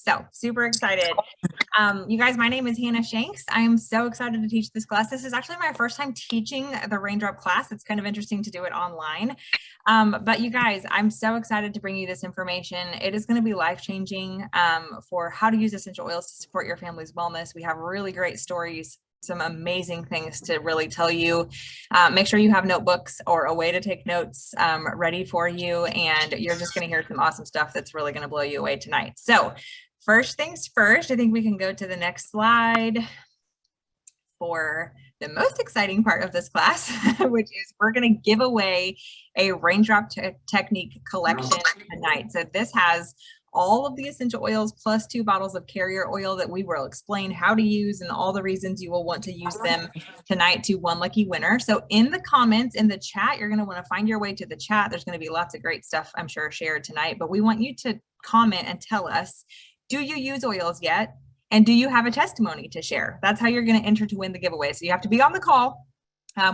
So super excited. You guys, my name is Hannah Shanks. I am so excited to teach this class. This is actually my first time teaching the Raindrop class. It's kind of interesting to do it online. But you guys, I'm so excited to bring you this information. It is going to be life-changing for how to use essential oils to support your family's wellness. We have really great stories, some amazing things to really tell you. Make sure you have notebooks or a way to take notes ready for you. And you're just going to hear some awesome stuff that's really going to blow you away tonight. So first things first, I think we can go to the next slide for the most exciting part of this class, which is we're going to give away a Raindrop Technique collection tonight. So this has all of the essential oils plus 2 bottles of carrier oil that we will explain how to use and all the reasons you will want to use them tonight to one lucky winner. So in the comments, in the chat, you're going to want to find your way to the chat. There's going to be lots of great stuff, I'm sure, shared tonight, but we want you to comment and tell us, do you use oils yet? And do you have a testimony to share? That's how you're going to enter to win the giveaway. So you have to be on the call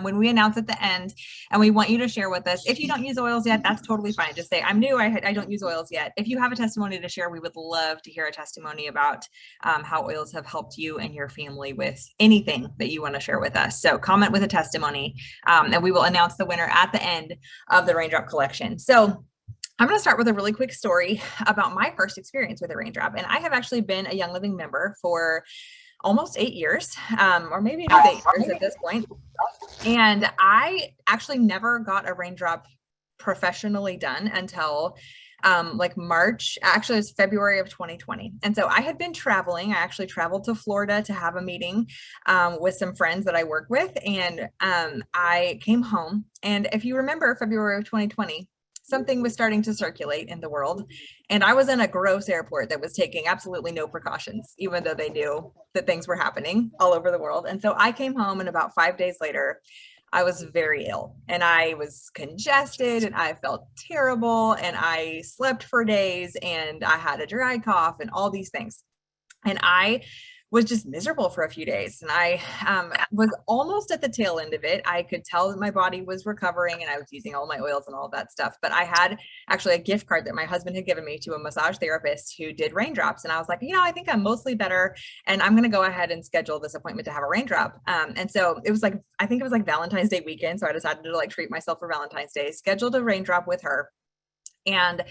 when we announce at the end, and we want you to share with us. If you don't use oils yet, that's totally fine. Just say, I'm new, I don't use oils yet. If you have a testimony to share, we would love to hear a testimony about how oils have helped you and your family with anything that you want to share with us. So comment with a testimony, and we will announce the winner at the end of the Raindrop collection. So I'm going to start with a really quick story about my first experience with a Raindrop. And I have actually been a Young Living member for almost 8 years, or maybe it is 8 years at this point. And I actually never got a Raindrop professionally done until like March, actually it was February of 2020. And so I had been traveling. I actually traveled to Florida to have a meeting with some friends that I work with. And I came home. And if you remember February of 2020, something was starting to circulate in the world. And I was in a gross airport that was taking absolutely no precautions, even though they knew that things were happening all over the world. And so I came home, and about 5 days later, I was very ill, and I was congested, and I felt terrible, and I slept for days, and I had a dry cough and all these things. And I was just miserable for a few days. And I was almost at the tail end of it. I could tell that my body was recovering, and I was using all my oils and all that stuff. But I had actually a gift card that my husband had given me to a massage therapist who did raindrops. And I was like, I think I'm mostly better, and I'm going to go ahead and schedule this appointment to have a raindrop. And so it was like, I think it was like Valentine's Day weekend. So I decided to like treat myself for Valentine's Day, scheduled a raindrop with her. And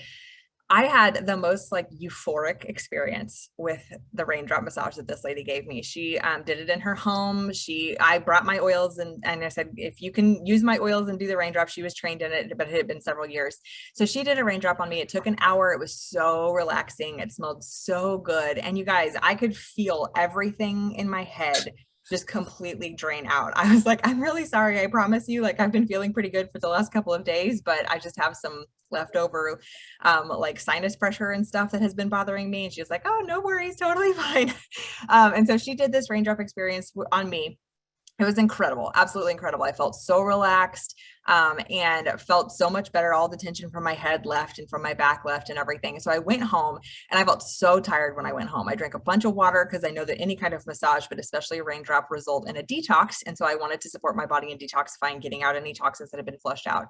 I had the most like euphoric experience with the Raindrop massage that this lady gave me. She did it in her home. I brought my oils, and I said, if you can use my oils and do the raindrop. She was trained in it, but it had been several years. So she did a raindrop on me. It took an hour. It was so relaxing. It smelled so good. And you guys, I could feel everything in my head just completely drain out. I was like, I'm really sorry. I promise you, like, I've been feeling pretty good for the last couple of days, but I just have some leftover like sinus pressure and stuff that has been bothering me. And she was like, oh, no worries, totally fine. And so she did this raindrop experience on me. It was incredible, absolutely incredible. I felt so relaxed and felt so much better. All the tension from my head left and from my back left and everything. So I went home, and I felt so tired when I went home. I drank a bunch of water because I know that any kind of massage, but especially a raindrop, result in a detox. And so I wanted to support my body in detoxifying, getting out any toxins that have been flushed out.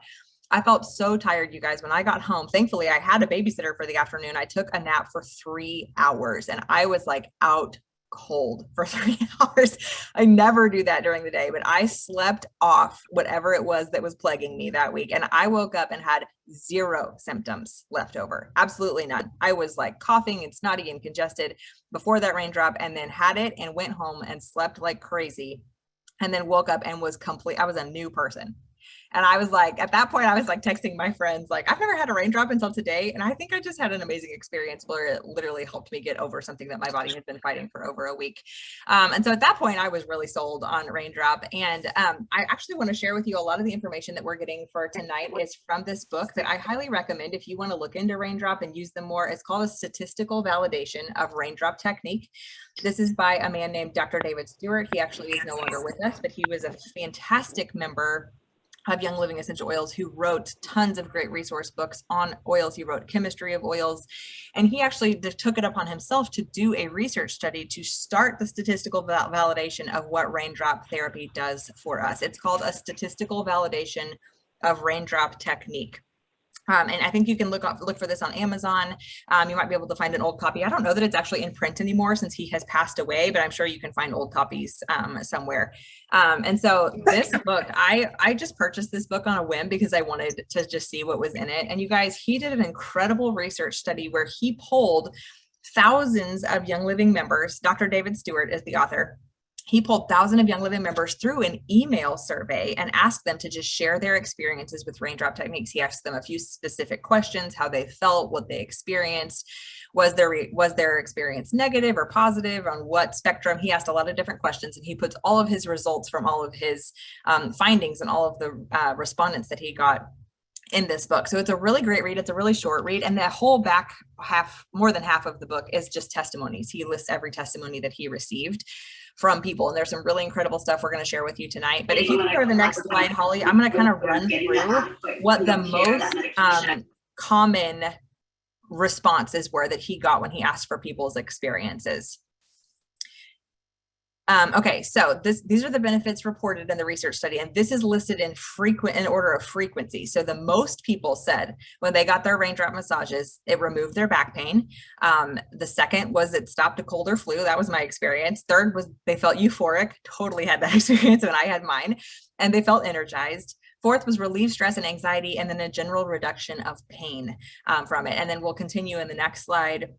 I felt so tired, you guys, when I got home. Thankfully, I had a babysitter for the afternoon. I took a nap for 3 hours, and I was like out cold for 3 hours. I never do that during the day, but I slept off whatever it was that was plaguing me that week. And I woke up and had 0 symptoms left over. Absolutely none. I was like coughing and snotty and congested before that raindrop, and then had it and went home and slept like crazy. And then woke up and was I was a new person. And I was like, at that point, I was like texting my friends, like, I've never had a raindrop until today. And I think I just had an amazing experience where it literally helped me get over something that my body had been fighting for over a week. And so at that point, I was really sold on raindrop. And I actually want to share with you a lot of the information that we're getting for tonight is from this book that I highly recommend if you want to look into raindrop and use them more. It's called A Statistical Validation of Raindrop Technique. This is by a man named Dr. David Stewart. He actually is no longer with us, but he was a fantastic member of Young Living Essential Oils who wrote tons of great resource books on oils. He wrote Chemistry of Oils, and he actually took it upon himself to do a research study to start the statistical validation of what raindrop therapy does for us. It's called A Statistical Validation of Raindrop Technique. And I think you can look for this on Amazon. You might be able to find an old copy. I don't know that it's actually in print anymore since he has passed away, but I'm sure you can find old copies somewhere. And so this book, I just purchased this book on a whim because I wanted to just see what was in it. And you guys, he did an incredible research study where he polled thousands of Young Living members. Dr. David Stewart is the author. He pulled thousands of Young Living members through an email survey and asked them to just share their experiences with raindrop techniques. He asked them a few specific questions, how they felt, what they experienced. Was their experience negative or positive, on what spectrum? He asked a lot of different questions, and he puts all of his results from all of his findings and all of the respondents that he got in this book. So it's a really great read. It's a really short read. And the whole back half, more than half of the book, is just testimonies. He lists every testimony that he received from people. And there's some really incredible stuff we're going to share with you tonight. But if you can go to the next slide, Holly, I'm going to kind of run through what the most common responses were that he got when he asked for people's experiences. Okay, so these are the benefits reported in the research study, and this is listed in order of frequency. So the most people said when they got their raindrop massages, it removed their back pain. The second was it stopped a cold or flu. That was my experience. Third was they felt euphoric. Totally had that experience when I had mine, and they felt energized. Fourth was relieve stress and anxiety, and then a general reduction of pain from it. And then we'll continue in the next slide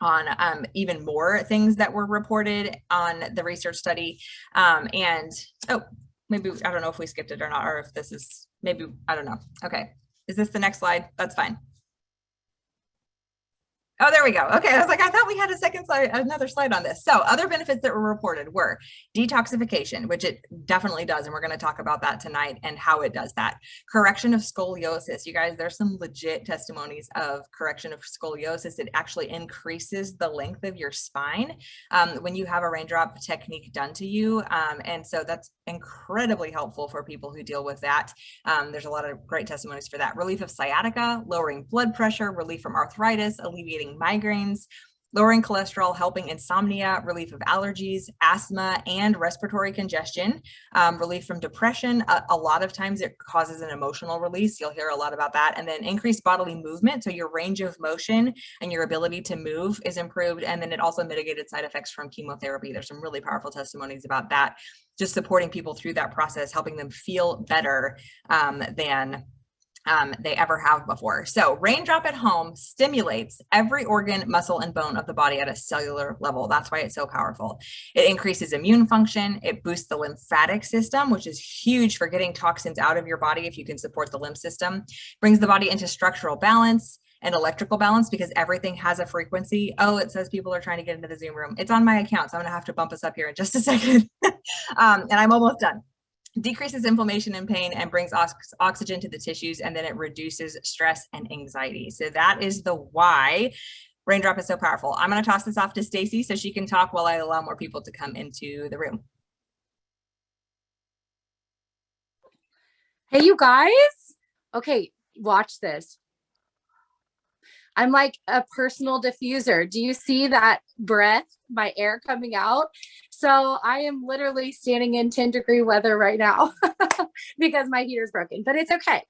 on even more things that were reported on the research study. Maybe, I don't know if we skipped it or not, or if this is, maybe, I don't know. Okay, is this the next slide? That's fine. Oh, there we go. Okay, I was like, I thought we had a second slide, another slide on this. So other benefits that were reported were detoxification, which it definitely does, and we're going to talk about that tonight and how it does that. Correction of scoliosis. You guys, there's some legit testimonies of correction of scoliosis. It actually increases the length of your spine when you have a raindrop technique done to you. And so that's incredibly helpful for people who deal with that. There's a lot of great testimonies for that. Relief of sciatica, lowering blood pressure, relief from arthritis, alleviating migraines, lowering cholesterol, helping insomnia, relief of allergies, asthma, and respiratory congestion, relief from depression. A lot of times it causes an emotional release. You'll hear a lot about that. And then increased bodily movement. So your range of motion and your ability to move is improved. And then it also mitigated side effects from chemotherapy. There's some really powerful testimonies about that, just supporting people through that process, helping them feel better than they ever have before. So raindrop at home stimulates every organ, muscle, and bone of the body at a cellular level. That's why it's so powerful. It increases immune function. It boosts the lymphatic system, which is huge for getting toxins out of your body if you can support the lymph system. Brings the body into structural balance and electrical balance because everything has a frequency. Oh, it says people are trying to get into the Zoom room. It's on my account, so I'm gonna have to bump us up here in just a second. And I'm almost done. Decreases inflammation and pain and brings oxygen to the tissues, and then it reduces stress and anxiety. So that is the why raindrop is so powerful. I'm going to toss this off to Stacy so she can talk while I allow more people to come into the room. Hey, you guys. Okay, watch this. I'm like a personal diffuser. Do you see that breath, my air coming out? So I am literally standing in 10-degree weather right now because my heater is broken, but it's okay.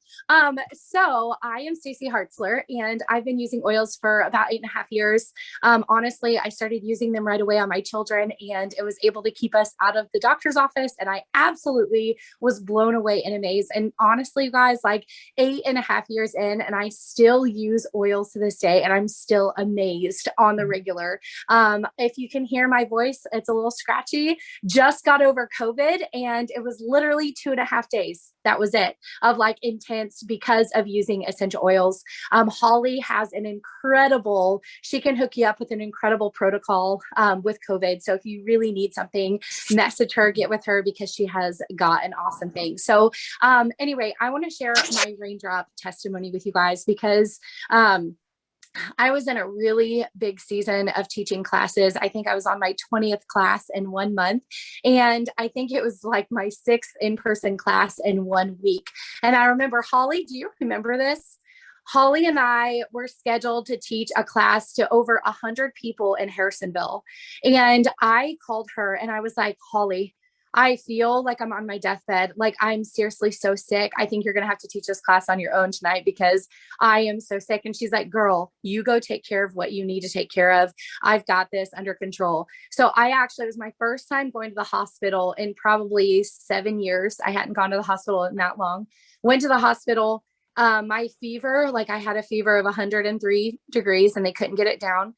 So I am Stacy Hartzler, and I've been using oils for about 8.5 years. Honestly, I started using them right away on my children, and it was able to keep us out of the doctor's office. And I absolutely was blown away and amazed. And honestly, you guys, like 8.5 years in, and I still use oils to this day, and I'm still amazed on the regular. If you can hear my voice, it's a little scratchy. Just got over COVID, and it was literally 2.5 days. That was it, of like intense because of using essential oils. Holly has an incredible, she can hook you up with an incredible protocol with COVID. So if you really need something, message her, get with her, because she has got an awesome thing. So anyway, I want to share my raindrop testimony with you guys because I was in a really big season of teaching classes. I think I was on my 20th class in 1 month. And I think it was like my 6th in-person class in 1 week. And I remember, Holly, do you remember this? Holly and I were scheduled to teach a class to over 100 people in Harrisonville. And I called her and I was like, Holly, I feel like I'm on my deathbed. Like I'm seriously so sick. I think you're going to have to teach this class on your own tonight because I am so sick. And she's like, girl, you go take care of what you need to take care of. I've got this under control. So it was my first time going to the hospital in probably 7 years. I hadn't gone to the hospital in that long. Went to the hospital. My fever, like I had a fever of 103 degrees and they couldn't get it down.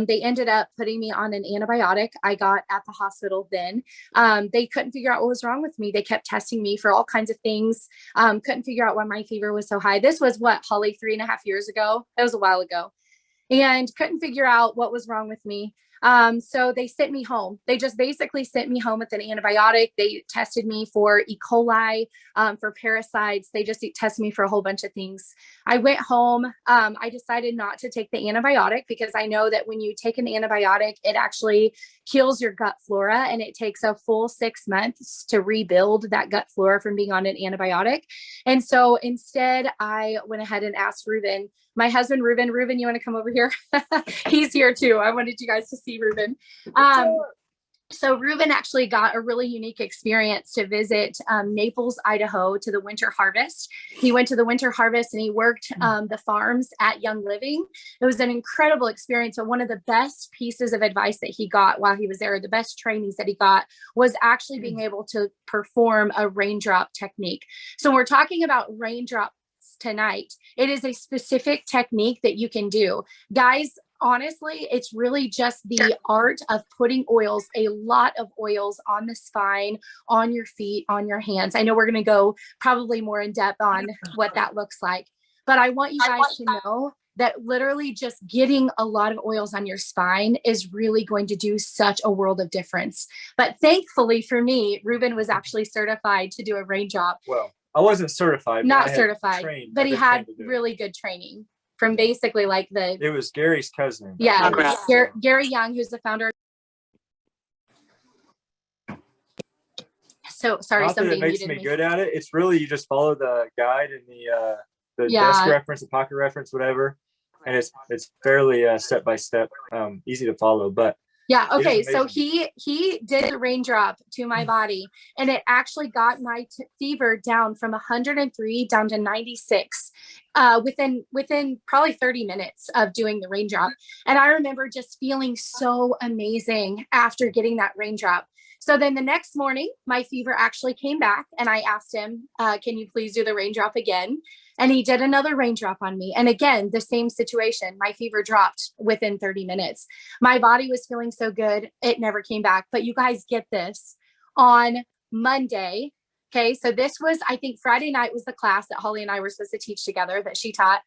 They ended up putting me on an antibiotic I got at the hospital then. They couldn't figure out what was wrong with me. They kept testing me for all kinds of things. Couldn't figure out why my fever was so high. This was what, Holly, 3.5 years ago? It was a while ago. And couldn't figure out what was wrong with me. So they sent me home. They just basically sent me home with an antibiotic. They tested me for E. coli, for parasites. They just tested me for a whole bunch of things. I went home. I decided not to take the antibiotic because I know that when you take an antibiotic, it actually kills your gut flora and it takes a full 6 months to rebuild that gut flora from being on an antibiotic. And so instead I went ahead and asked Ruben, my husband, Ruben, you want to come over here? He's here too. I wanted you guys to see Ruben. So Ruben actually got a really unique experience to visit Naples, Idaho to the winter harvest. He went to the winter harvest and he worked the farms at Young Living. It was an incredible experience. And one of the best pieces of advice that he got while he was there, the best trainings that he got was actually being able to perform a raindrop technique. So we're talking about raindrop tonight. It is a specific technique that you can do. Guys, honestly, it's really just the art of putting oils, a lot of oils on the spine, on your feet, on your hands. I know we're going to go probably more in depth on what that looks like, but I want you guys to know that literally just getting a lot of oils on your spine is really going to do such a world of difference. But thankfully for me, Ruben was actually certified to do a raindrop. Well, I wasn't certified. Not certified, but he had really good training from basically like it was Gary's cousin. Yeah, Gary Young, who's the founder. So sorry, not somebody that it makes me good at it. It's really, you just follow the guide and the desk reference, the pocket reference, whatever. And it's fairly step by step, easy to follow, but yeah. Okay. So he did the raindrop to my body and it actually got my fever down from 103 down to 96 within probably 30 minutes of doing the raindrop. And I remember just feeling so amazing after getting that raindrop. So then the next morning, my fever actually came back and I asked him, can you please do the raindrop again? And he did another raindrop on me. And again, the same situation, my fever dropped within 30 minutes. My body was feeling so good. It never came back. But you guys get this on Monday. Okay. So this was, I think Friday night was the class that Holly and I were supposed to teach together that she taught.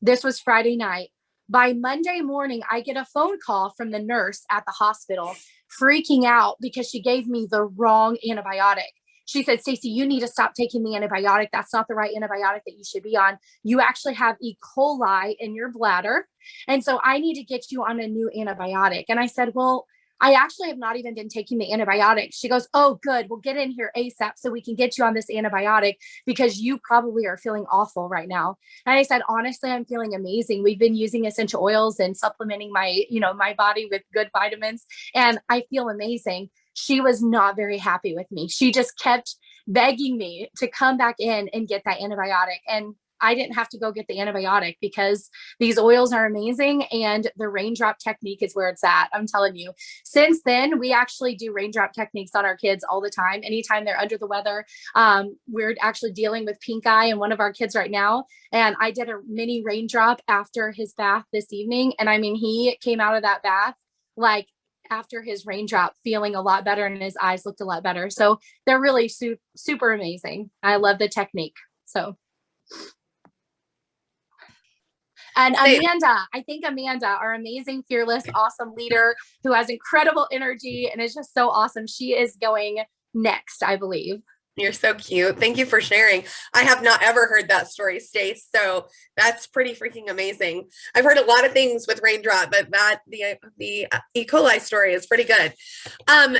This was Friday night. By Monday morning, I get a phone call from the nurse at the hospital freaking out because she gave me the wrong antibiotic. She said, Stacey, you need to stop taking the antibiotic. That's not the right antibiotic that you should be on. You actually have E. coli in your bladder. And so I need to get you on a new antibiotic. And I said, well, I actually have not even been taking the antibiotic. She goes, oh, good. We'll get in here ASAP so we can get you on this antibiotic because you probably are feeling awful right now. And I said, honestly, I'm feeling amazing. We've been using essential oils and supplementing my body with good vitamins, and I feel amazing. She was not very happy with me. She just kept begging me to come back in and get that antibiotic. And I didn't have to go get the antibiotic because these oils are amazing and the raindrop technique is where it's at. I'm telling you. Since then, we actually do raindrop techniques on our kids all the time. Anytime they're under the weather, we're actually dealing with pink eye in one of our kids right now. And I did a mini raindrop after his bath this evening. And I mean, he came out of that bath like after his raindrop feeling a lot better and his eyes looked a lot better. So they're really super amazing. I love the technique. So. And Amanda, I think Amanda, our amazing, fearless, awesome leader who has incredible energy and is just so awesome. She is going next, I believe. You're so cute. Thank you for sharing. I have not ever heard that story, Stace. So that's pretty freaking amazing. I've heard a lot of things with raindrop, but the E. coli story is pretty good.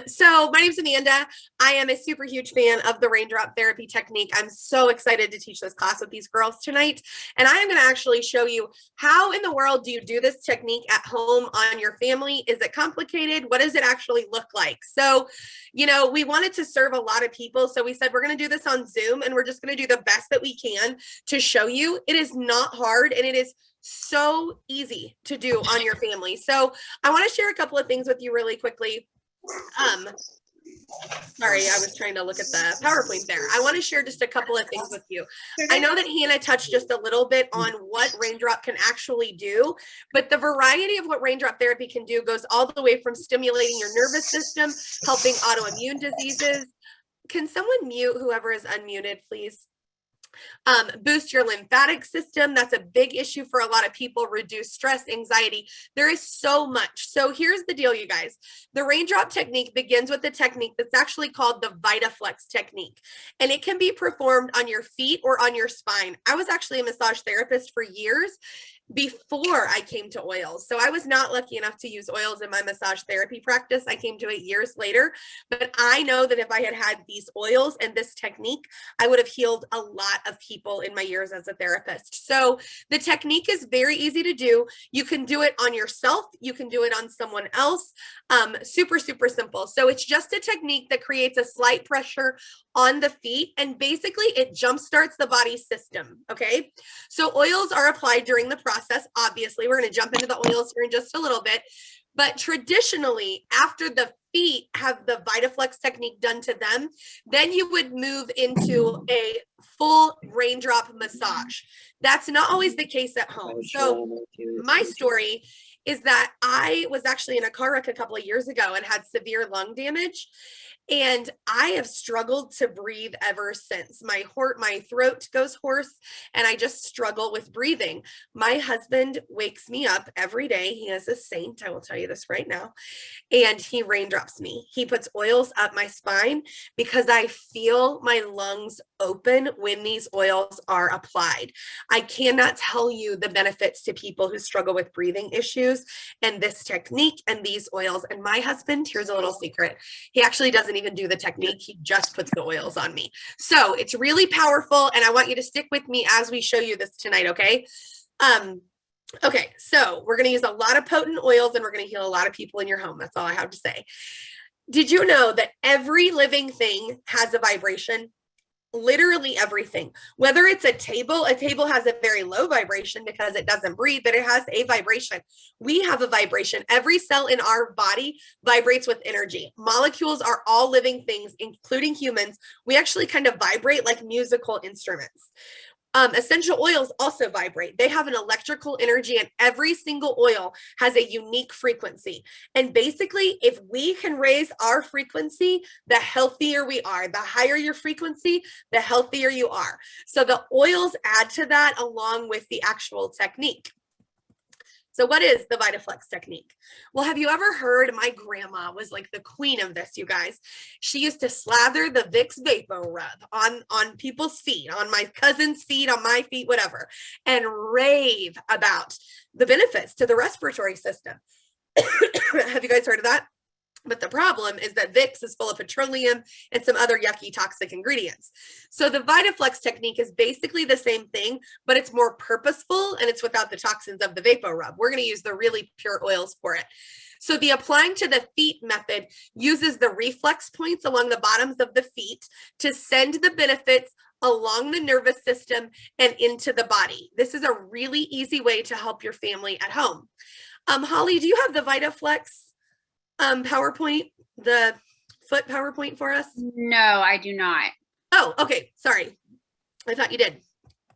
So my name's Amanda. I am a super huge fan of the raindrop therapy technique. I'm so excited to teach this class with these girls tonight. And I am going to actually show you how in the world do you do this technique at home on your family? Is it complicated? What does it actually look like? So you know, we wanted to serve a lot of people. So we said, we're going to do this on Zoom and we're just going to do the best that we can to show you. It is not hard and it is so easy to do on your family. So I want to share a couple of things with you really quickly. Sorry, I was trying to look at the PowerPoint there. I want to share just a couple of things with you. I know that Hannah touched just a little bit on what Raindrop can actually do, but the variety of what Raindrop Therapy can do goes all the way from stimulating your nervous system, helping autoimmune diseases. Can someone mute whoever is unmuted, please? Boost your lymphatic system. That's a big issue for a lot of people. Reduce stress, anxiety. There is so much. So here's the deal, you guys. The Raindrop technique begins with a technique that's actually called the VitaFlex technique, and it can be performed on your feet or on your spine. I was actually a massage therapist for years before I came to oils. So I was not lucky enough to use oils in my massage therapy practice. I came to it years later, but I know that if I had had these oils and this technique, I would have healed a lot of people in my years as a therapist. So the technique is very easy to do. You can do it on yourself. You can do it on someone else. Super, super simple. So it's just a technique that creates a slight pressure on the feet, and basically it jumpstarts the body system. Okay. So oils are applied during the process. Obviously, we're going to jump into the oils here in just a little bit, but traditionally, after the feet have the VitaFlex technique done to them, then you would move into a full Raindrop massage. That's not always the case at home. So my story is that I was actually in a car wreck a couple of years ago and had severe lung damage. And I have struggled to breathe ever since. My throat goes hoarse and I just struggle with breathing. My husband wakes me up every day. He is a saint. I will tell you this right now. And he raindrops me. He puts oils up my spine because I feel my lungs open when these oils are applied. I cannot tell you the benefits to people who struggle with breathing issues and this technique and these oils. And my husband, here's a little secret. He actually doesn't even do the technique. He just puts the oils on me. So it's really powerful. And I want you to stick with me as we show you this tonight. Okay. Okay. So we're going to use a lot of potent oils and we're going to heal a lot of people in your home. That's all I have to say. Did you know that every living thing has a vibration? Literally everything. Whether it's a table has a very low vibration because it doesn't breathe, but it has a vibration. We have a vibration. Every cell in our body vibrates with energy. Molecules are all living things, including humans. We actually kind of vibrate like musical instruments. Essential oils also vibrate. They have an electrical energy, and every single oil has a unique frequency. And basically, if we can raise our frequency, the healthier we are. The higher your frequency, the healthier you are. So the oils add to that along with the actual technique. So what is the VitaFlex technique? Well, have you ever heard, my grandma was like the queen of this, you guys. She used to slather the Vicks Vapor Rub on people's feet, on my cousin's feet, on my feet, whatever, and rave about the benefits to the respiratory system. Have you guys heard of that? But the problem is that Vicks is full of petroleum and some other yucky toxic ingredients. So the VitaFlex technique is basically the same thing, but it's more purposeful and it's without the toxins of the Vapor Rub. We're going to use the really pure oils for it. So the applying to the feet method uses the reflex points along the bottoms of the feet to send the benefits along the nervous system and into the body. This is a really easy way to help your family at home. Holly, do you have the VitaFlex PowerPoint, the foot PowerPoint for us? No, I do not. Oh, okay. Sorry. I thought you did.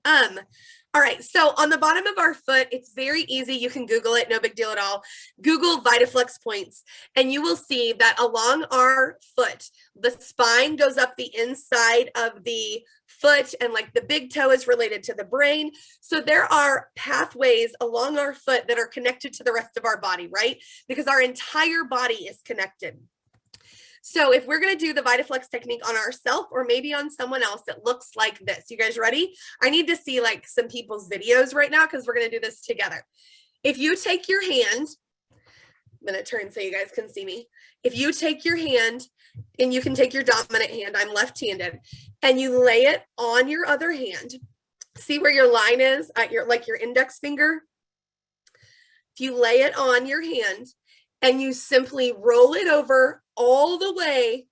All right. So on the bottom of our foot, it's very easy. You can Google it. No big deal at all. Google VitaFlex points, and you will see that along our foot, the spine goes up the inside of the foot, and like the big toe is related to the brain. So there are pathways along our foot that are connected to the rest of our body, right? Because our entire body is connected. So if we're going to do the VitaFlex technique on ourselves or maybe on someone else, it looks like this. You guys ready? I need to see like some people's videos right now because we're going to do this together. If you take your hand, I'm going to turn so you guys can see me. If you take your hand, and you can take your dominant hand, I'm left-handed, and you lay it on your other hand. See where your line is at your index finger? If you lay it on your hand and you simply roll it over all the way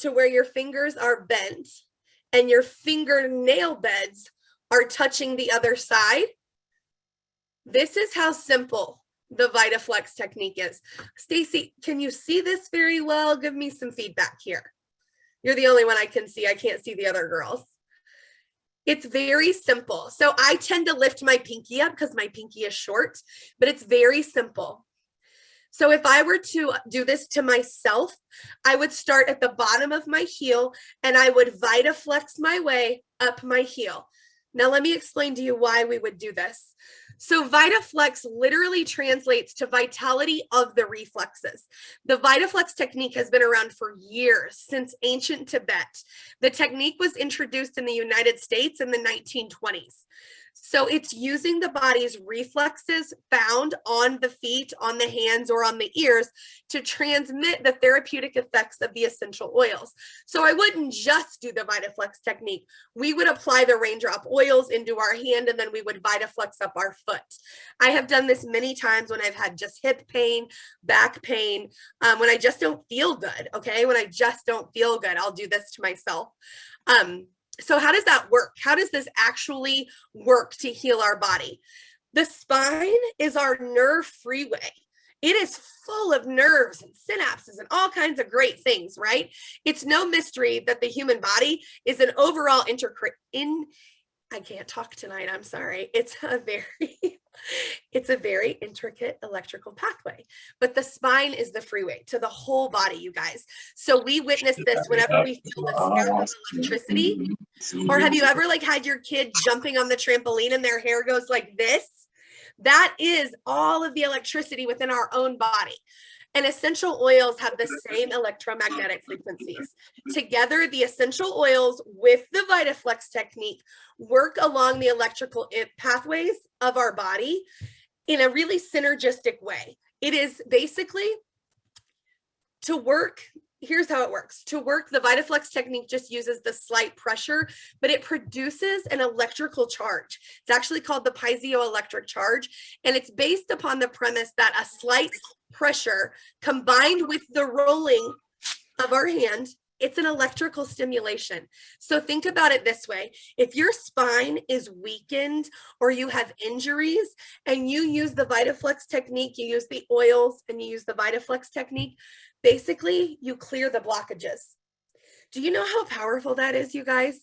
to where your fingers are bent and your fingernail beds are touching the other side. This is how simple the VitaFlex technique is. Stacy, can you see this very well? Give me some feedback here. You're the only one I can see. I can't see the other girls. It's very simple. So I tend to lift my pinky up because my pinky is short, but it's very simple. So if I were to do this to myself, I would start at the bottom of my heel and I would VitaFlex my way up my heel. Now, let me explain to you why we would do this. So VitaFlex literally translates to vitality of the reflexes. The VitaFlex technique has been around for years, since ancient Tibet. The technique was introduced in the United States in the 1920s. So it's using the body's reflexes found on the feet, on the hands, or on the ears to transmit the therapeutic effects of the essential oils. So I wouldn't just do the VitaFlex technique. We would apply the raindrop oils into our hand, and then we would VitaFlex up our foot. I have done this many times when I've had just hip pain, back pain, when I just don't feel good, okay? When I just don't feel good, I'll do this to myself. So how does that work? How does this actually work to heal our body? The spine is our nerve freeway. It is full of nerves and synapses and all kinds of great things, right? It's no mystery that the human body is an overall I can't talk tonight, I'm sorry. It's a very intricate electrical pathway, but the spine is the freeway to the whole body, you guys. So we witness this whenever we feel the spark of electricity. Or have you ever like had your kid jumping on the trampoline and their hair goes like this? That is all of the electricity within our own body. And essential oils have the same electromagnetic frequencies. Together, the essential oils with the VitaFlex technique work along the electrical pathways of our body in a really synergistic way. It is basically to work. Here's how it works. To work, the VitaFlex technique just uses the slight pressure, but it produces an electrical charge. It's actually called the piezoelectric charge, and it's based upon the premise that a slight pressure combined with the rolling of our hand, it's an electrical stimulation. So think about it this way. If your spine is weakened or you have injuries and you use the VitaFlex technique, you use the oils and you use the VitaFlex technique, basically you clear the blockages. Do you know how powerful that is, you guys?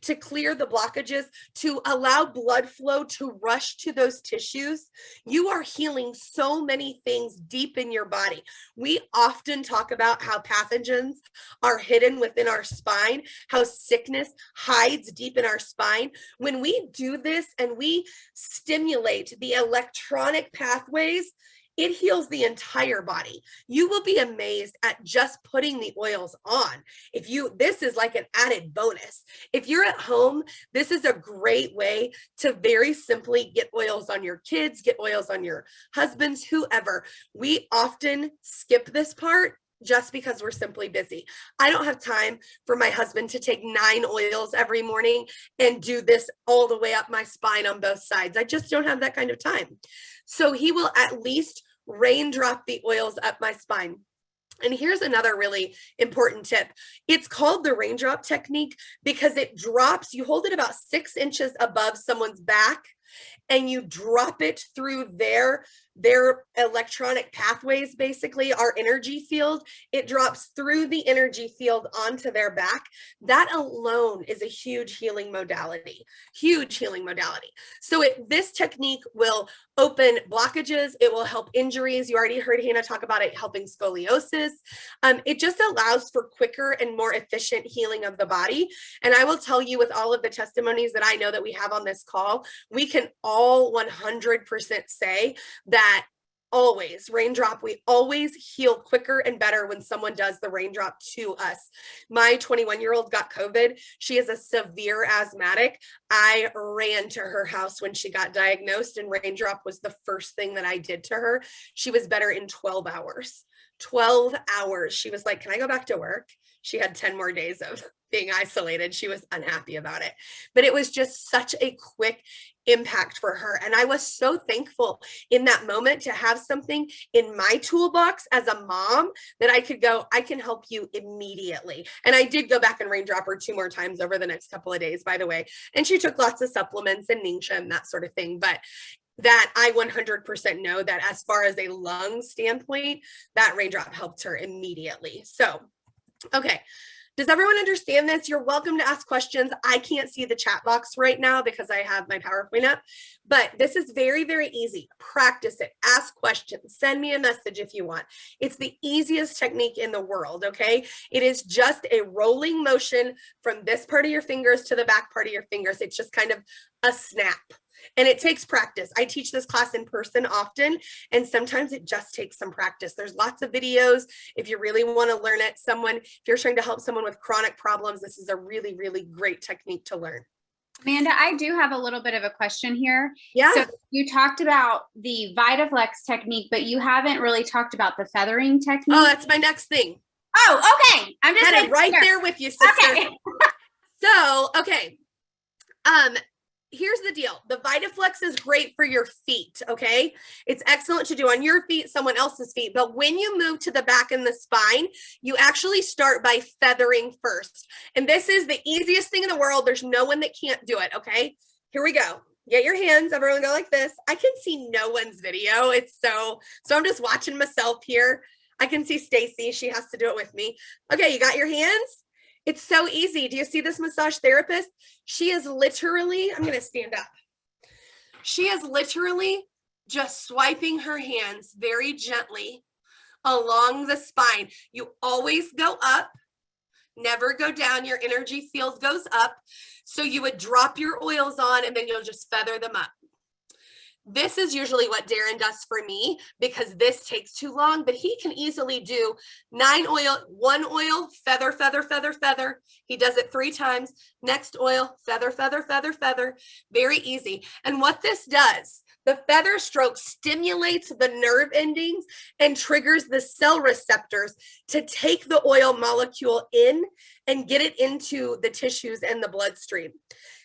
To clear the blockages, to allow blood flow to rush to those tissues. You are healing so many things deep in your body. We often talk about how pathogens are hidden within our spine, how sickness hides deep in our spine. When we do this and we stimulate the electronic pathways, it heals the entire body. You will be amazed at just putting the oils on. This is like an added bonus. If you're at home, this is a great way to very simply get oils on your kids, get oils on your husbands, whoever. We often skip this part just because we're simply busy. I don't have time for my husband to take 9 oils every morning and do this all the way up my spine on both sides. I just don't have that kind of time. So he will at least raindrop the oils up my spine. And here's another really important tip. It's called the raindrop technique because it drops, you hold it about 6 inches above someone's back and you drop it through their electronic pathways, basically our energy field. It drops through the energy field onto their back. That alone is a huge healing modality, So this technique will open blockages. It will help injuries. You already heard Hannah talk about it helping scoliosis. It just allows for quicker and more efficient healing of the body. And I will tell you, with all of the testimonies that I know that we have on this call, we can all 100% say that we always heal quicker and better when someone does the raindrop to us. My 21-year-old got COVID. She is a severe asthmatic. I ran to her house when she got diagnosed, and raindrop was the first thing that I did to her. She was better in 12 hours. 12 hours. She was like, "Can I go back to work?" she had 10 more days of being isolated. She was unhappy about it, but it was just such a quick impact for her. And I was so thankful in that moment to have something in my toolbox as a mom that I could go, I can help you immediately. And I did go back and raindrop her 2 more times over the next couple of days, by the way. And she took lots of supplements and Ningxia and that sort of thing. But that I 100% know that as far as a lung standpoint, that raindrop helped her immediately. So, okay. Does everyone understand this? You're welcome to ask questions. I can't see the chat box right now because I have my PowerPoint up, but this is very, very easy. Practice it. Ask questions. Send me a message if you want. It's the easiest technique in the world, okay? It is just a rolling motion from this part of your fingers to the back part of your fingers. It's just kind of a snap. And it takes practice. I teach this class in person often, and sometimes it just takes some practice. There's lots of videos if you really want to learn it. If you're trying to help someone with chronic problems, this is a really, really great technique to learn. Amanda, I do have a little bit of a question here. Yeah. So you talked about the VitaFlex technique, but you haven't really talked about the feathering technique. Oh, that's my next thing. Oh, okay. I'm just Had it right there with you, sister. Okay. So, okay. Here's the deal. The VitaFlex is great for your feet, okay? It's excellent to do on your feet, someone else's feet. But when you move to the back and the spine, you actually start by feathering first. And this is the easiest thing in the world. There's no one that can't do it, okay? Here we go. Get your hands. Everyone go like this. I can see no one's video. So I'm just watching myself here. I can see Stacy. She has to do it with me. Okay, you got your hands? It's so easy. Do you see this massage therapist? She is literally, I'm going to stand up. She is literally just swiping her hands very gently along the spine. You always go up, never go down. Your energy field goes up. So you would drop your oils on and then you'll just feather them up. This is usually what Darren does for me because this takes too long, but he can easily do 1 oil, feather, feather, feather, feather. He does it 3 times. Next oil, feather, feather, feather, feather. Very easy. And what this does, the feather stroke stimulates the nerve endings and triggers the cell receptors to take the oil molecule in and get it into the tissues and the bloodstream.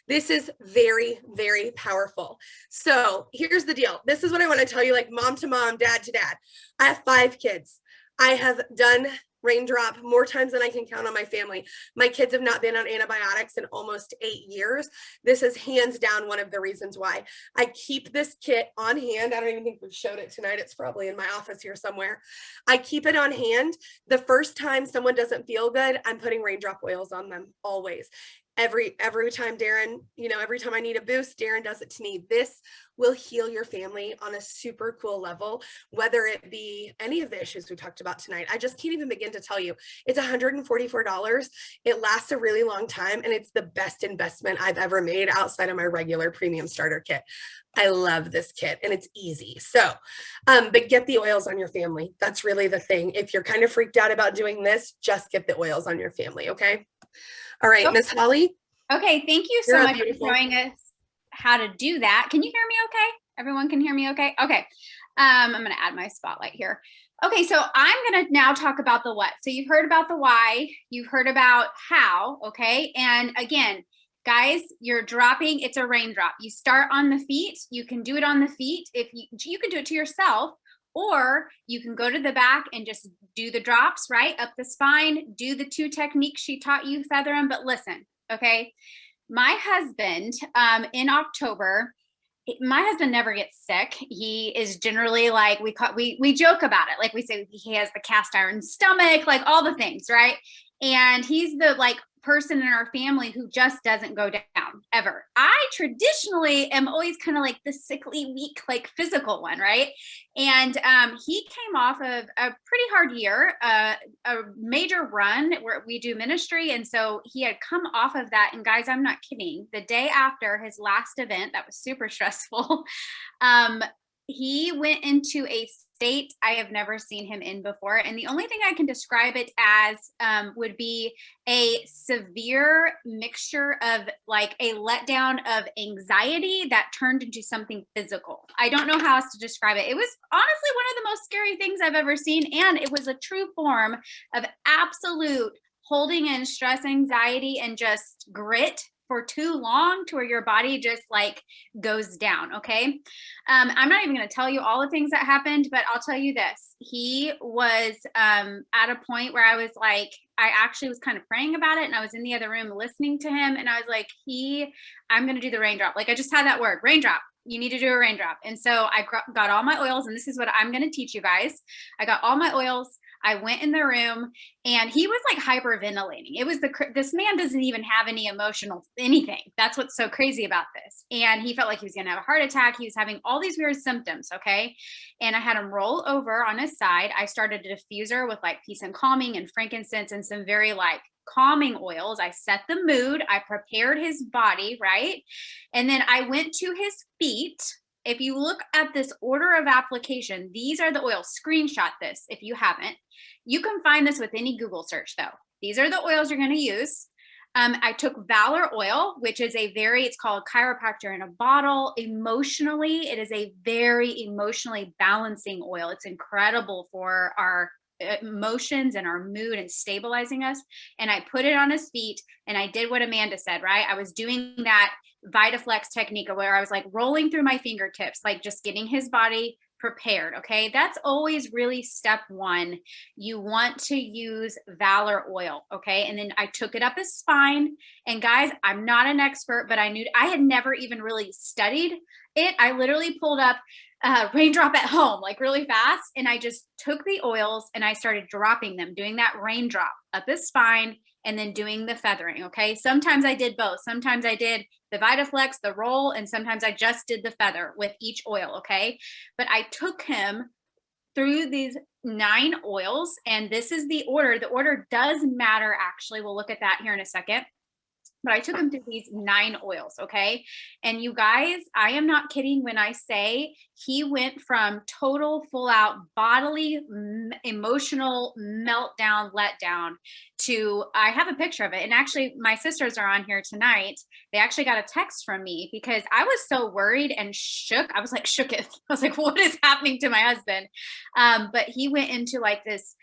This is very, very powerful. So here's the deal. This is what I want to tell you, like mom to mom, dad to dad. I have 5 kids. I have done raindrop more times than I can count on my family. My kids have not been on antibiotics in almost 8 years. This is hands down one of the reasons why. I keep this kit on hand. I don't even think we've showed it tonight. It's probably in my office here somewhere. I keep it on hand. The first time someone doesn't feel good, I'm putting raindrop oils on them always. Every time Darren, every time I need a boost, Darren does it to me. This will heal your family on a super cool level, whether it be any of the issues we talked about tonight. I just can't even begin to tell you. It's $144. It lasts a really long time, and it's the best investment I've ever made outside of my regular premium starter kit. I love this kit, and it's easy. So, but get the oils on your family. That's really the thing. If you're kind of freaked out about doing this, just get the oils on your family, okay? All right, Okay. Miss Holly. Okay, thank you so much for showing us how to do that. Can you hear me okay? Everyone can hear me okay? Okay. I'm going to add my spotlight here. Okay, so I'm going to now talk about the what. So you've heard about the why, you've heard about how, okay? And again, guys, you're dropping, it's a raindrop. You start on the feet. You can do it on the feet. If you can do it to yourself, or you can go to the back and just do the drops, right? Up the spine, do the 2 techniques she taught you, feather them. But listen, okay? My husband, in October, my husband never gets sick. He is generally like, we joke about it. Like we say he has the cast iron stomach, like all the things, right? And he's the person in our family who just doesn't go down ever. I traditionally am always kind of like the sickly, weak, physical one, right? And he came off of a pretty hard year, a major run where we do ministry. And so he had come off of that. And guys, I'm not kidding. The day after his last event, that was super stressful. He went into a state I have never seen him in before. And the only thing I can describe it as would be a severe mixture of a letdown of anxiety that turned into something physical. I don't know how else to describe it. It was honestly one of the most scary things I've ever seen. And it was a true form of absolute holding in stress, anxiety, and just grit for too long to where your body just like goes down. Okay. I'm not even going to tell you all the things that happened, but I'll tell you this. He was at a point where I was like, I actually was kind of praying about it, and I was in the other room listening to him, and I was like, I'm going to do the raindrop. Like I just had that word, raindrop. You need to do a raindrop. And so I got all my oils, and this is what I'm going to teach you guys. I got all my oils. I went in the room, and he was like hyperventilating. It was this man doesn't even have any emotional anything. That's what's so crazy about this. And he felt like he was going to have a heart attack. He was having all these weird symptoms. Okay. And I had him roll over on his side. I started a diffuser with like peace and calming and frankincense and some very like calming oils. I set the mood. I prepared his body. Right. And then I went to his feet. If you look at this order of application, these are the oils. Screenshot this if you haven't. You can find this with any Google search though. These are the oils you're going to use. I took Valor oil, which is it's called chiropractor in a bottle. Emotionally, it is a very emotionally balancing oil. It's incredible for our emotions and our mood and stabilizing us. And I put it on his feet, and I did what Amanda said, right? I was doing that VitaFlex technique where I was like rolling through my fingertips, like just getting his body prepared. Okay. That's always really step one. You want to use Valor oil. Okay. And then I took it up his spine, and guys, I'm not an expert, but I had never even really studied it. I literally pulled up Raindrop at home, like really fast. And I just took the oils and I started dropping them, doing that raindrop up his spine, and then doing the feathering. Okay. Sometimes I did both. Sometimes I did the VitaFlex, the roll, and sometimes I just did the feather with each oil. Okay. But I took him through these 9 oils, and this is the order. The order does matter. Actually, we'll look at that here in a second. But I took him through these 9 oils. Okay. And you guys, I am not kidding when I say he went from total full out bodily emotional meltdown, letdown to, I have a picture of it. And actually my sisters are on here tonight. They actually got a text from me because I was so worried and shook. I was like, shooketh. I was like, what is happening to my husband? But he went into like this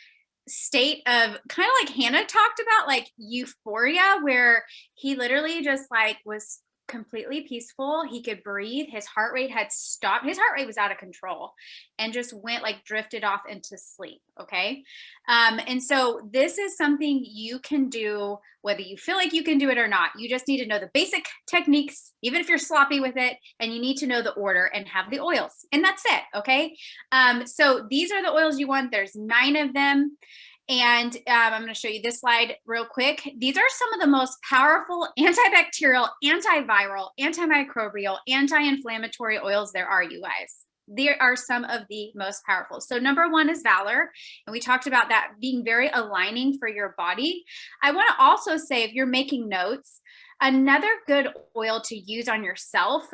state of kind of like Hannah talked about, like euphoria, where he literally just like was completely peaceful. He could breathe. His heart rate had stopped. His heart rate was out of control and just went like drifted off into sleep. Okay. And so this is something you can do, whether you feel like you can do it or not. You just need to know the basic techniques, even if you're sloppy with it, and you need to know the order and have the oils, and that's it. Okay. So these are the oils you want. There's 9 of them. And I'm going to show you this slide real quick. These are some of the most powerful antibacterial, antiviral, antimicrobial, anti-inflammatory oils there are, you guys. There are some of the most powerful. So number 1 is Valor. And we talked about that being very aligning for your body. I want to also say, if you're making notes, another good oil to use on yourself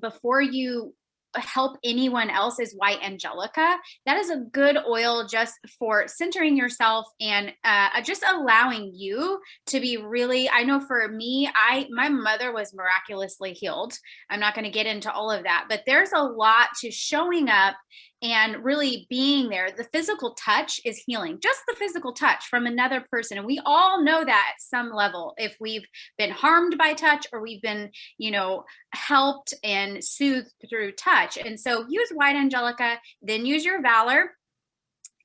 before you help anyone else is white angelica. That is a good oil just for centering yourself and just allowing you to be really, I know for me, my mother was miraculously healed. I'm not going to get into all of that, but there's a lot to showing up and really being there. The physical touch is healing, just the physical touch from another person. And we all know that at some level, if we've been harmed by touch or we've been, helped and soothed through touch. And so use white angelica, then use your Valor,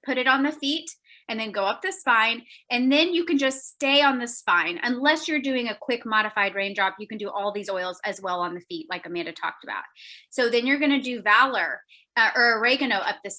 put it on the feet, and then go up the spine. And then you can just stay on the spine. Unless you're doing a quick modified raindrop, you can do all these oils as well on the feet, like Amanda talked about. So then you're going to do Valor or oregano up the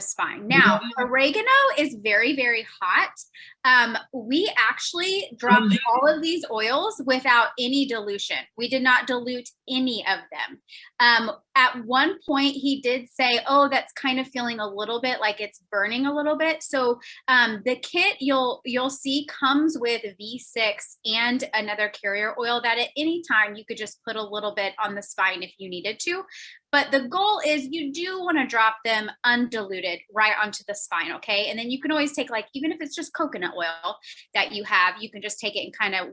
spine. Now, oregano is very, very hot. We actually dropped all of these oils without any dilution. We did not dilute any of them. At one point, he did say, oh, that's kind of feeling a little bit like it's burning a little bit. So the kit you'll see comes with V6 and another carrier oil that at any time you could just put a little bit on the spine if you needed to. But the goal is you do want to drop them undiluted right onto the spine, okay? And then you can always take, like, even if it's just coconut oil that you have, you can just take it and kind of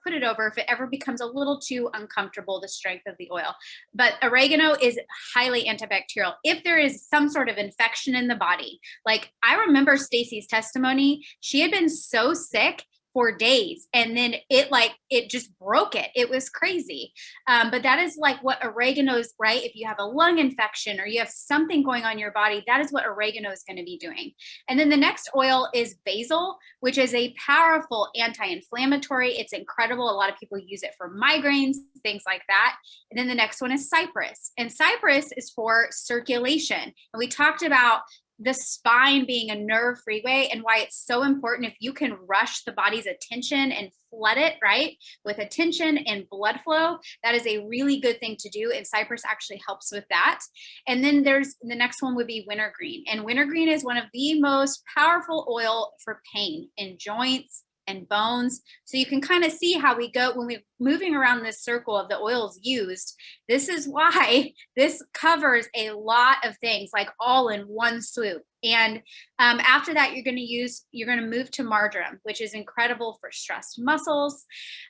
put it over if it ever becomes a little too uncomfortable, the strength of the oil. But oregano is highly antibacterial. If there is some sort of infection in the body, like I remember Stacy's testimony, she had been so sick for days. And then it just broke it. It was crazy. But that is like what oregano is, right? If you have a lung infection or you have something going on in your body, that is what oregano is going to be doing. And then the next oil is basil, which is a powerful anti-inflammatory. It's incredible. A lot of people use it for migraines, things like that. And then the next one is cypress. And cypress is for circulation. And we talked about the spine being a nerve freeway and why it's so important. If you can rush the body's attention and flood it, right, with attention and blood flow, that is a really good thing to do. And cypress actually helps with that. And then there's the next one would be wintergreen. And wintergreen is one of the most powerful oil for pain in joints and bones. So you can kind of see how we go when we're moving around this circle of the oils used. This is why this covers a lot of things, like all in one swoop. And after that, you're going to move to marjoram, which is incredible for stressed muscles.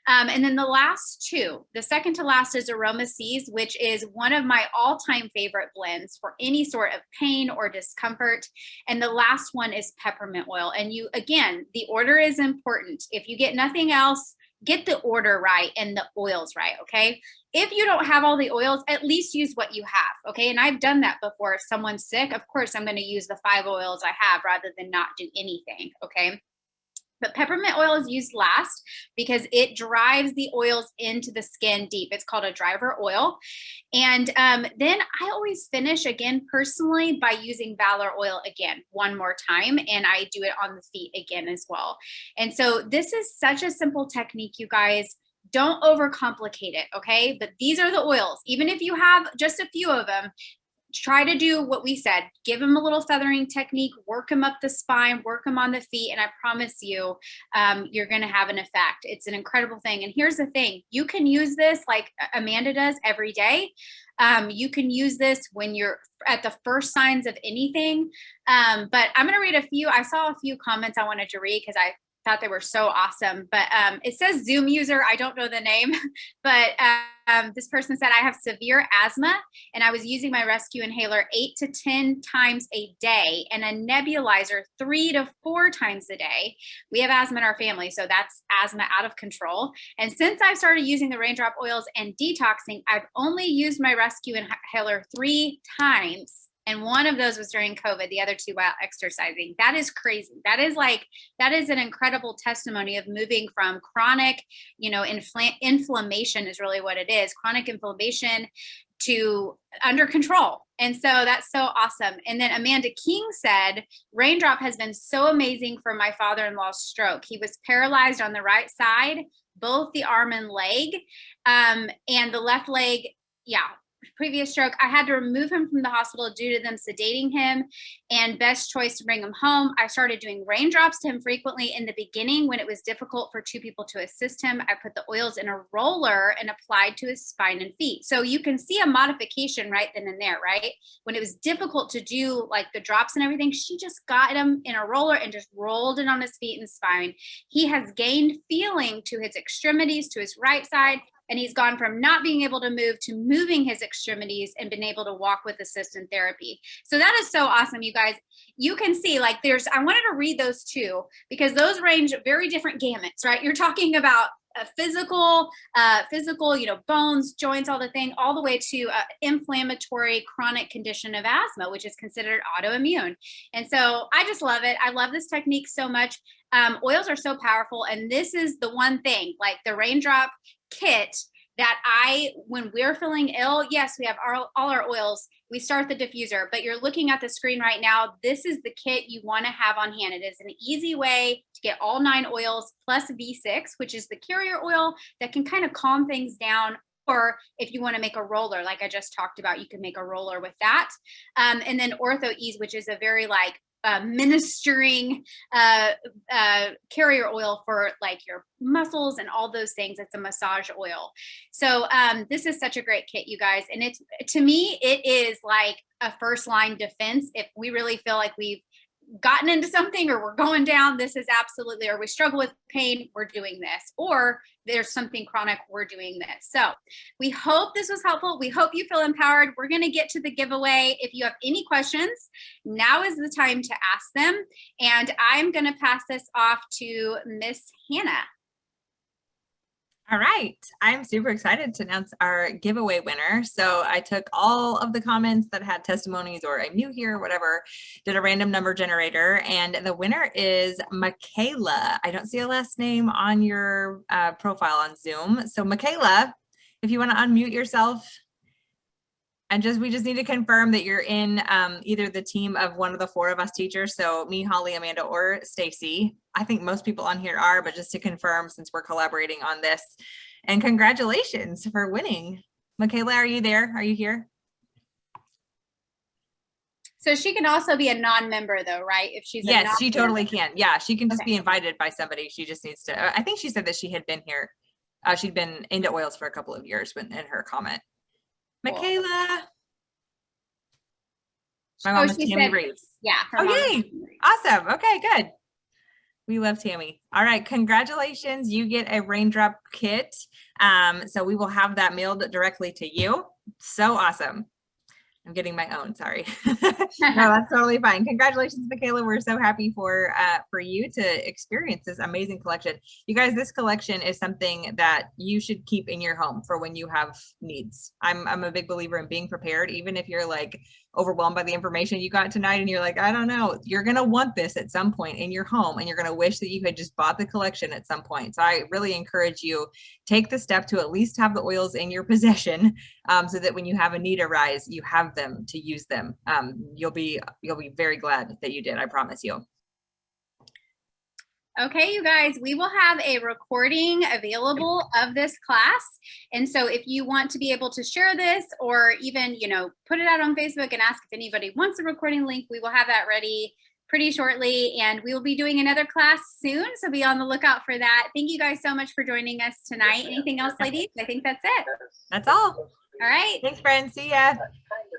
And then the last two, the second to last is aroma seeds, which is one of my all-time favorite blends for any sort of pain or discomfort. And the last one is peppermint oil. And again, the order is important. If you get nothing else, get the order right and the oils right, okay? If you don't have all the oils, at least use what you have, okay? And I've done that before. If someone's sick, of course, I'm going to use the 5 oils I have rather than not do anything, okay? But peppermint oil is used last because it drives the oils into the skin deep. It's called a driver oil. And then I always finish, again, personally, by using Valor oil again, one more time. And I do it on the feet again as well. And so this is such a simple technique, you guys. Don't overcomplicate it, okay? But these are the oils. Even if you have just a few of them, try to do what we said. Give them a little feathering technique, work them up the spine, work them on the feet, and I promise you, you're going to have an effect. It's an incredible thing. And here's the thing. You can use this like Amanda does every day. You can use this when you're at the first signs of anything. But I'm going to read a few. I saw a few comments I wanted to read because I thought they were so awesome. But it says Zoom user. I don't know the name, but this person said, I have severe asthma and I was using my rescue inhaler 8 to 10 times a day and a nebulizer 3 to 4 times a day. We have asthma in our family, so that's asthma out of control. And since I started using the raindrop oils and detoxing, I've only used my rescue inhaler 3 times. And one of those was during COVID, the other 2 while exercising. That is crazy. That is an incredible testimony of moving from chronic, inflammation is really what it is, chronic inflammation to under control. And so that's so awesome. And then Amanda King said, Raindrop has been so amazing for my father-in-law's stroke. He was paralyzed on the right side, both the arm and leg, and the left leg, previous stroke. I had to remove him from the hospital due to them sedating him, and best choice to bring him home. I started doing raindrops to him frequently in the beginning when it was difficult for 2 people to assist him. I put the oils in a roller and applied to his spine and feet. So you can see a modification right then and there, right? When it was difficult to do like the drops and everything, she just got him in a roller and just rolled it on his feet and spine. He has gained feeling to his extremities, to his right side, and he's gone from not being able to move to moving his extremities and been able to walk with assistant therapy. So that is so awesome, you guys. You can see I wanted to read those too, because those range very different gamuts, right? You're talking about physical, bones, joints, all the thing, all the way to inflammatory chronic condition of asthma, which is considered autoimmune. And so I just love it. I love this technique so much. Oils are so powerful. And this is the one thing, like the Raindrop kit, that when we're feeling ill, yes, we have all our oils. We start the diffuser, but you're looking at the screen right now. This is the kit you want to have on hand. It is an easy way to get all 9 oils plus V6, which is the carrier oil that can kind of calm things down. Or if you want to make a roller, like I just talked about, you can make a roller with that. And then Ortho Ease, which is a very ministering carrier oil for like your muscles and all those things. It's a massage oil. So this is such a great kit, you guys. And to me, it is like a first line defense if we really feel like we've gotten into something or we're going down, this is absolutely, or we struggle with pain, we're doing this, or there's something chronic, we're doing this. So we hope this was helpful. We hope you feel empowered. We're going to get to the giveaway. If you have any questions, now is the time to ask them. And I'm going to pass this off to Miss Hannah. All right, I'm super excited to announce our giveaway winner. So I took all of the comments that had testimonies or I'm new here, whatever, did a random number generator, and the winner is Michaela. I don't see a last name on your profile on Zoom. So Michaela, if you want to unmute yourself, and we just need to confirm that you're in either the team of one of the 4 of us teachers. So me, Holly, Amanda, or Stacy. I think most people on here are, but just to confirm, since we're collaborating on this. And congratulations for winning. Michaela, are you there? Are you here? So she can also be a non-member though, right? If she's yes, she totally can. Yeah, she can just be invited by somebody. She just needs to, I think she said that she had been here. She'd been into oils for a couple of years in her comment. Michaela. My mom is Tammy Reeves. Yeah. Oh, yay. Awesome. Okay, good. We love Tammy. All right. Congratulations. You get a Raindrop kit. So we will have that mailed directly to you. So awesome. I'm getting my own, sorry. No, that's totally fine. Congratulations, Michaela. We're so happy for you to experience this amazing collection. You guys, this collection is something that you should keep in your home for when you have needs. I'm a big believer in being prepared, even if you're like overwhelmed by the information you got tonight and you're like, I don't know, you're going to want this at some point in your home and you're going to wish that you had just bought the collection at some point. So I really encourage you, take the step to at least have the oils in your possession so that when you have a need arise, you have them to use them. You'll be very glad that you did. I promise you. Okay, you guys, we will have a recording available of this class. And so if you want to be able to share this or even, put it out on Facebook and ask if anybody wants a recording link, we will have that ready pretty shortly. And we will be doing another class soon. So be on the lookout for that. Thank you guys so much for joining us tonight. Anything else, ladies? I think that's it. That's all. All right. Thanks, friends. See ya.